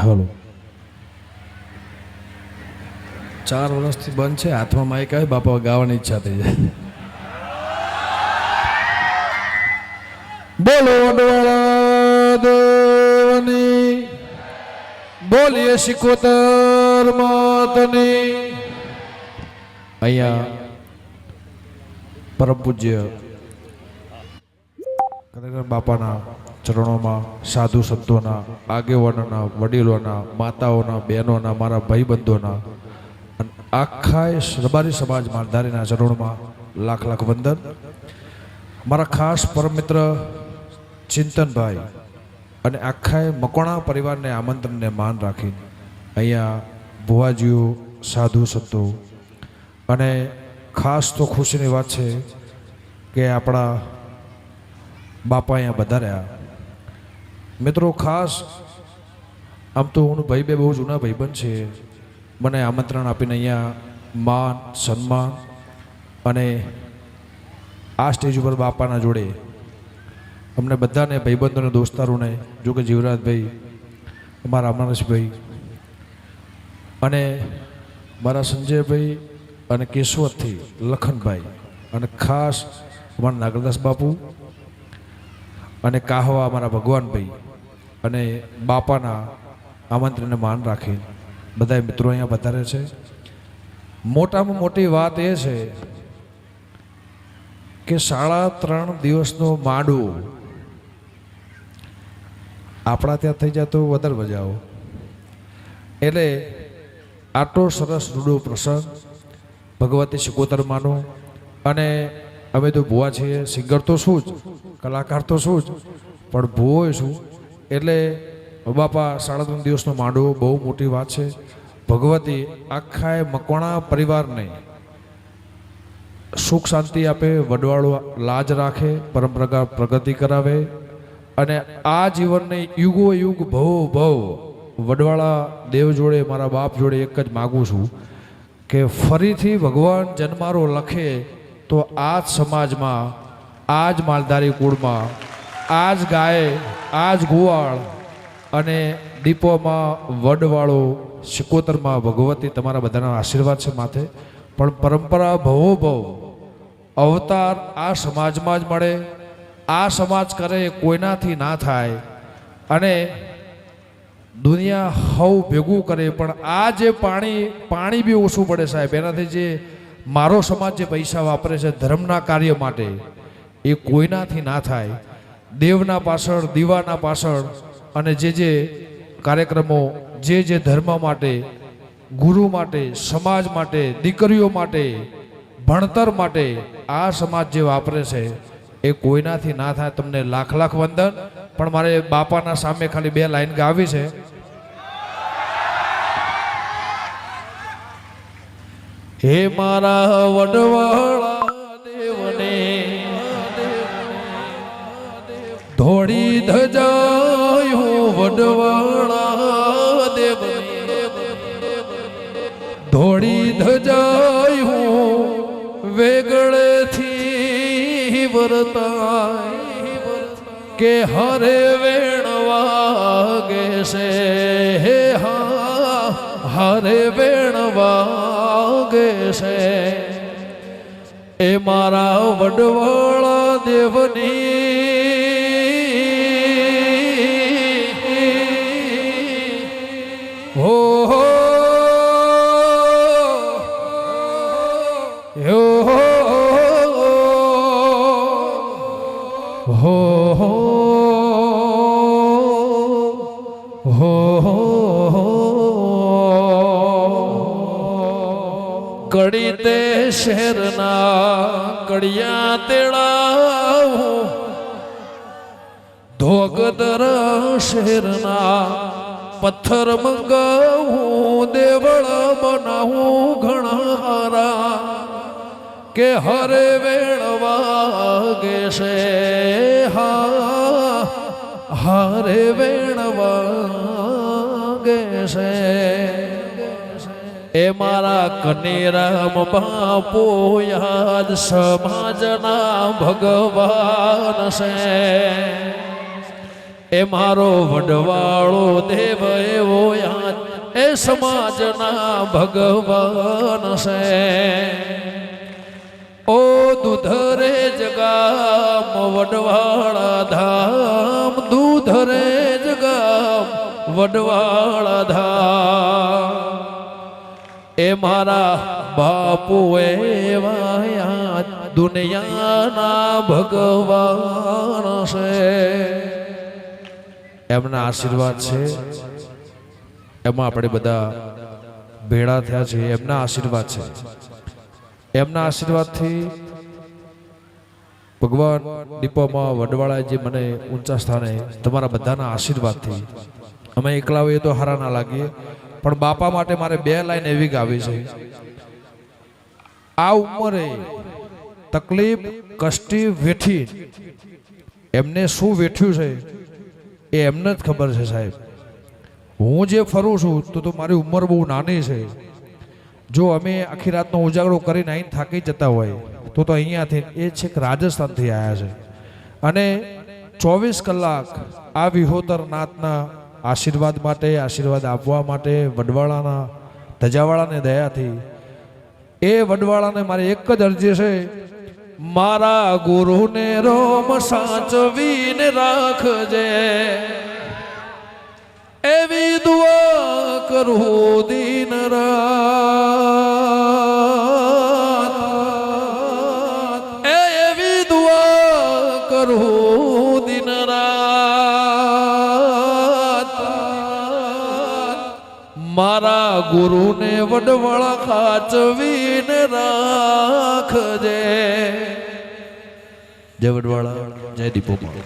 Hello 4 વર્ષથી બંધ છે. હાથમાં માઇક આવે બાપા ગાવાની ઈચ્છા થઈ જાય. બોલો વડવાળા દેવની, બોલીએ શિકોતર માતની. અહીંયા પરમ પૂજ્ય ખરેખર બાપાના ચરણોમાં સાધુ સંતોના, આગેવાનોના, વડીલોના, માતાઓના, બહેનોના, મારા ભાઈબંધોના અને આખા રબારી સમાજ માલધારીના ચરણોમાં લાખ લાખ વંદન. મારા ખાસ પરમ મિત્ર ચિંતનભાઈ અને આખા મકોણા પરિવારને આમંત્રણને માન રાખીને અહીંયા ભુવાજીઓ, સાધુ સંતો અને ખાસ તો ખુશીની વાત છે કે આપણા બાપા અહીંયા વધાર્યા. મિત્રો ખાસ આમ તો હું ભાઈ બે બહુ જૂના ભાઈબંધ છે. મને આમંત્રણ આપીને અહીંયા માન સન્માન અને આ સ્ટેજ ઉપર બાપાના જોડે અમને બધાને ભાઈબંધોને દોસ્તારોને, જો કે જીવરાજભાઈ, અમારા અમરશભાઈ અને મારા સંજયભાઈ અને કેશવતથી લખનભાઈ અને ખાસ અમારા નાગરદાસ બાપુ અને કાહવા અમારા ભગવાનભાઈ અને બાપાના આમંત્રણને માન રાખી બધા મિત્રો અહીંયા વધારે છે. મોટામાં મોટી વાત એ છે કે 3.5 દિવસનો માંડવો આપણા ત્યાં થઈ જાય તો વધારે મજા આવે. એટલે આટલો સરસ રૂડો પ્રસંગ ભગવતી શિકોતરમાંનો. અને અમે તો ભુવા છીએ, સિંગર તો શું જ, કલાકાર તો શું જ, પણ ભુવો શું. એટલે બાપા 3.5 દિવસનો માંડવો બહુ મોટી વાત છે. ભગવતી આખા મકોણા પરિવારને સુખ શાંતિ આપે, વડવાળો લાજ રાખે, પરંપરાગત પ્રગતિ કરાવે અને આ જીવનને યુગો યુગ ભવ ભવ વડવાળા દેવ જોડે, મારા બાપ જોડે એક જ માગું છું કે ફરીથી ભગવાન જન્મારો લખે તો આ જ સમાજમાં, આ જ માલધારી કુળમાં, આ જ ગાય, આ જ ગોવાળ અને દીપોમાં વડવાળો શિકોતરમાં ભગવતી તમારા બધાના આશીર્વાદ છે માથે. પણ પરંપરા ભવો ભવ અવતાર આ સમાજમાં જ મળે. આ સમાજ કરે કોઈનાથી ના થાય અને દુનિયા હવ ભેગું કરે. પણ આ જે પાણી બી ઓછું પડે સાહેબ, એનાથી જે મારો સમાજ જે પૈસા વાપરે છે ધર્મના કાર્ય માટે, એ કોઈનાથી ના થાય. દેવના પાછળ, દીવાના પાછળ અને જે કાર્યક્રમો જે ધર્મ માટે, ગુરુ માટે, સમાજ માટે, દીકરીઓ માટે, ભણતર માટે આ સમાજ જે વાપરે છે એ કોઈનાથી ના થાય. તમને લાખ લાખ વંદન. પણ મારે બાપાના સામે ખાલી 2 લાઈન ગાવી છે. હે મારા વડવાળા દેવને ધોળી ધજાયું, વડવાળા દેવને ધોળી ધજાયું, વેગળેથી વર્તાય કે હરે વેણ વાગે છે. હે હા, હરે વેણ વાગે છે. એ મારા વડવાળા દેવની હો હો હો કડી તે શહેરના કડિયા તેડાવું, ધોગદર શહેરના પથ્થર મંગાવું, દેવળ બનાવું ઘણા હારા કે હરે વેણ વાગે છે. હા, હરે વેણ વાગે છે. એ મારા કનેરામ બાપુ યાદ સમાજના ભગવાન છે. એ મારો વડવાળો દેવ એવો યાદ એ સમાજના ભગવાન છે ઓ દૂધરે જગામ વડવાળા ધામ દૂધરે જગામ વડવાળા ધામ એ મારા બાપુ એવા યાદ દુનિયાના ભગવાન છે એમના આશીર્વાદ છે એમાં આપણે બધા ભેળા થયા છીએ એમના આશીર્વાદ છે એમના આશીર્વાદથી ભગવાન દીપોમાં વડવાળાએ જે મને ઊંચા સ્થાને તમારા બધાના આશીર્વાદથી અમે એકલા હોઈએ તો હારા ના લાગીએ પણ બાપા માટે મારે 2 લાઈન એવી ગાવી છે આ ઉંમરે તકલીફ કષ્ટી વેઠી એમને શું વેઠ્યું છે એ એમને જ ખબર છે સાહેબ હું જે ફરું છું તો મારી ઉંમર બહુ નાની છે જો અમે આખી રાતનો ઉજાગરો કરીને અહીં થાકી જતા હોય તો અહીંયાથી એ છેક રાજસ્થાનથી આવ્યા છે અને 24 કલાક આ વિહોતર નાથના આશીર્વાદ માટે આશીર્વાદ આપવા માટે વડવાળાના ધજાવાળાને દયાથી એ વડવાળાને મારી એક જ અરજી છે મારા ગુરુને રોમ સાચવીને રાખજે એવી દુઆ કરું દિન રાત એવી દુઆ કરું દિન રાત મારા ગુરુને વડવાળા ખાચવીને રાખજે જય વડવાળા જય દીપોમાં